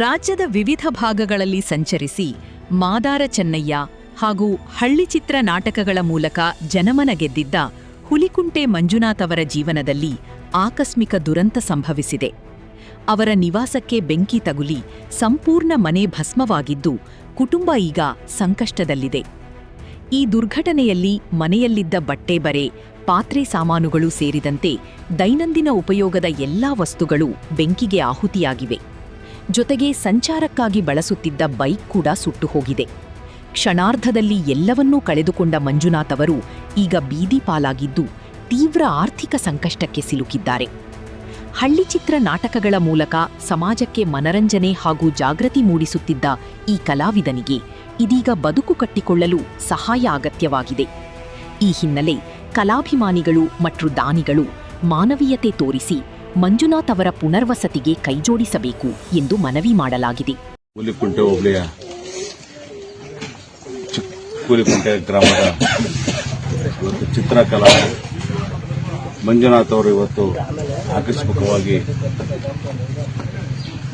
ರಾಜ್ಯದ ವಿವಿಧ ಭಾಗಗಳಲ್ಲಿ ಸಂಚರಿಸಿ ಮಾದಾರ ಚೆನ್ನಯ್ಯ ಹಾಗೂ ಹಳ್ಳಿ ಚಿತ್ರ ನಾಟಕಗಳ ಮೂಲಕ ಜನಮನ ಗೆದ್ದಿದ್ದ ಹುಲಿಕುಂಟೆ ಮಂಜುನಾಥ್ ಅವರ ಜೀವನದಲ್ಲಿ ಆಕಸ್ಮಿಕ ದುರಂತ ಸಂಭವಿಸಿದೆ. ಅವರ ನಿವಾಸಕ್ಕೆ ಬೆಂಕಿ ತಗುಲಿ ಸಂಪೂರ್ಣ ಮನೆ ಭಸ್ಮವಾಗಿದ್ದು ಕುಟುಂಬ ಈಗ ಸಂಕಷ್ಟದಲ್ಲಿದೆ. ಈ ದುರ್ಘಟನೆಯಲ್ಲಿ ಮನೆಯಲ್ಲಿದ್ದ ಬಟ್ಟೆ ಬರೆ, ಪಾತ್ರೆ ಸಾಮಾನುಗಳು ಸೇರಿದಂತೆ ದೈನಂದಿನ ಉಪಯೋಗದ ಎಲ್ಲಾ ವಸ್ತುಗಳು ಬೆಂಕಿಗೆ ಆಹುತಿಯಾಗಿವೆ. ಜೊತೆಗೆ ಸಂಚಾರಕ್ಕಾಗಿ ಬಳಸುತ್ತಿದ್ದ ಬೈಕ್ ಕೂಡ ಸುಟ್ಟು ಹೋಗಿದೆ. ಕ್ಷಣಾರ್ಧದಲ್ಲಿ ಎಲ್ಲವನ್ನೂ ಕಳೆದುಕೊಂಡ ಮಂಜುನಾಥ್ ಅವರು ಈಗ ಬೀದಿ ಪಾಲಾಗಿದ್ದು ತೀವ್ರ ಆರ್ಥಿಕ ಸಂಕಷ್ಟಕ್ಕೆ ಸಿಲುಕಿದ್ದಾರೆ. ಹಳ್ಳಿ ಚಿತ್ರ ನಾಟಕಗಳ ಮೂಲಕ ಸಮಾಜಕ್ಕೆ ಮನರಂಜನೆ ಹಾಗೂ ಜಾಗೃತಿ ಮೂಡಿಸುತ್ತಿದ್ದ ಈ ಕಲಾವಿದನಿಗೆ ಇದೀಗ ಬದುಕು ಕಟ್ಟಿಕೊಳ್ಳಲು ಸಹಾಯ ಅಗತ್ಯವಾಗಿದೆ. ಈ ಹಿನ್ನೆಲೆ ಕಲಾಭಿಮಾನಿಗಳು ಮತ್ತು ದಾನಿಗಳು ಮಾನವೀಯತೆ ತೋರಿಸಿ ಮಂಜುನಾಥ್ ಅವರ ಪುನರ್ವಸತಿಗೆ ಕೈಜೋಡಿಸಬೇಕು ಎಂದು ಮನವಿ ಮಾಡಲಾಗಿದೆ. ಹುಲಿಕುಂಟೆ ಹೋಬಳಿಯ ಹುಲಿಕುಂಟೆ ಗ್ರಾಮದ ಇವತ್ತು ಚಿತ್ರಕಲಾ ಮಂಜುನಾಥ್ ಅವರು ಇವತ್ತು ಆಕಸ್ಮಿಕವಾಗಿ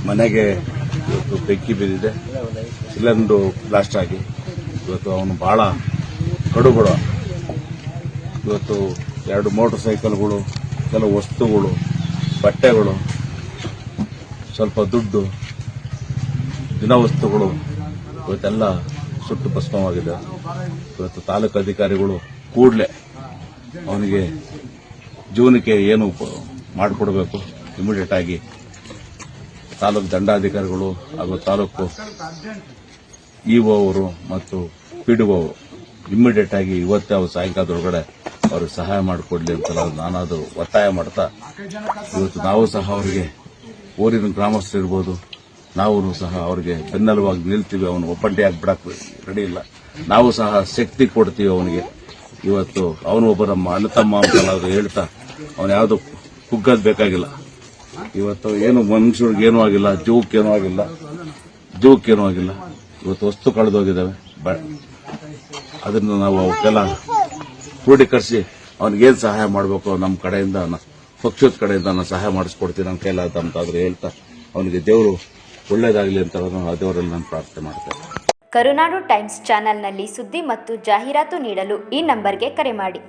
ಮನೆಗೆ ಇವತ್ತು ಬೆಂಕಿ ಬಿದ್ದಿದೆ. ಸಿಲಿಂಡರ್ ಬ್ಲಾಸ್ಟ್ ಆಗಿ ಇವತ್ತು ಅವನು ಬಹಳ ಕಡುಬಡ. ಇವತ್ತು 2 ಮೋಟರ್ ಸೈಕಲ್ಗಳು, ಕೆಲವು ವಸ್ತುಗಳು, ಬಟ್ಟೆಗಳು, ಸ್ವಲ್ಪ ದುಡ್ಡು, ದಿನವಸ್ತುಗಳು ಇವತ್ತೆಲ್ಲ ಸುಟ್ಟು ಭಸ್ಮವಾಗಿದೆ. ಇವತ್ತು ತಾಲೂಕು ಅಧಿಕಾರಿಗಳು ಕೂಡಲೇ ಅವನಿಗೆ ಜೀವನಕ್ಕೆ ಏನು ಮಾಡಿಕೊಡಬೇಕು ಇಮಿಡಿಯೇಟ್ ಆಗಿ ತಾಲೂಕು ದಂಡಾಧಿಕಾರಿಗಳು ಹಾಗೂ ತಾಲೂಕು ಇಒ ಅವರು ಮತ್ತು ಪಿಡಿಒ ಅವರು ಇಮಿಡಿಯೇಟ್ ಆಗಿ ಇವತ್ತೇ ಅವರು ಸಾಯಂಕಾಲದೊಳಗಡೆ ಅವ್ರಿಗೆ ಸಹಾಯ ಮಾಡಿಕೊಡ್ಲಿ ಅಂತ ನಾನಾದರೂ ಒತ್ತಾಯ ಮಾಡ್ತಾ ಇವತ್ತು ನಾವು ಸಹ ಅವರಿಗೆ ಊರಿನ ಗ್ರಾಮಸ್ಥರಿರ್ಬೋದು, ನಾವು ಸಹ ಅವರಿಗೆ ಬೆನ್ನೆಲುವಾಗಿ ನಿಲ್ತೀವಿ. ಅವನು ಒಬ್ಬಂಟಿಯಾಗಿ ಬಿಡಕ್ಕೆ ರೆಡಿ ಇಲ್ಲ. ನಾವು ಸಹ ಶಕ್ತಿ ಕೊಡ್ತೀವಿ ಅವನಿಗೆ. ಇವತ್ತು ಅವನು ಒಬ್ಬ ನಮ್ಮ ಅಣ್ಣತಮ್ಮ ಅಂತ ಹೇಳ್ತಾ ಅವನು ಯಾವುದು ಕುಗ್ಗದ್ ಬೇಕಾಗಿಲ್ಲ. ಇವತ್ತು ಏನು ಮನುಷ್ಯರಿಗೆ ಏನೂ ಆಗಿಲ್ಲ, ಜೀವಕ್ಕೇನೂ ಆಗಿಲ್ಲ. ಇವತ್ತು ವಸ್ತು ಕಳೆದೋಗಿದ್ದಾವೆ. ಅದನ್ನು ನಾವು ಅವಕ್ಕೆಲ್ಲ ಕ್ರೋಢೀಕರಿಸಿ ಅವನಿಗೇನು ಸಹಾಯ ಮಾಡಬೇಕು ನಮ್ಮ ಕಡೆಯಿಂದ, ಪಕ್ಷದ ಕಡೆಯಿಂದ ನಾನು ಸಹಾಯ ಮಾಡಿಸ್ಕೊಡ್ತೀನಿ ನನ್ನ ಕೈಲಾದ ಅಂತಾದ್ರೆ ಹೇಳ್ತಾ ಅವನಿಗೆ ದೇವರು ಒಳ್ಳೇದಾಗಲಿ ಅಂತ ದೇವರಲ್ಲಿ ನಾನು ಪ್ರಾರ್ಥನೆ ಮಾಡ್ತೇನೆ. ಕರುನಾಡು ಟೈಮ್ಸ್ ಚಾನೆಲ್ನಲ್ಲಿ ಸುದ್ದಿ ಮತ್ತು ಜಾಹೀರಾತು ನೀಡಲು ಈ ನಂಬರ್ಗೆ ಕರೆ ಮಾಡಿ.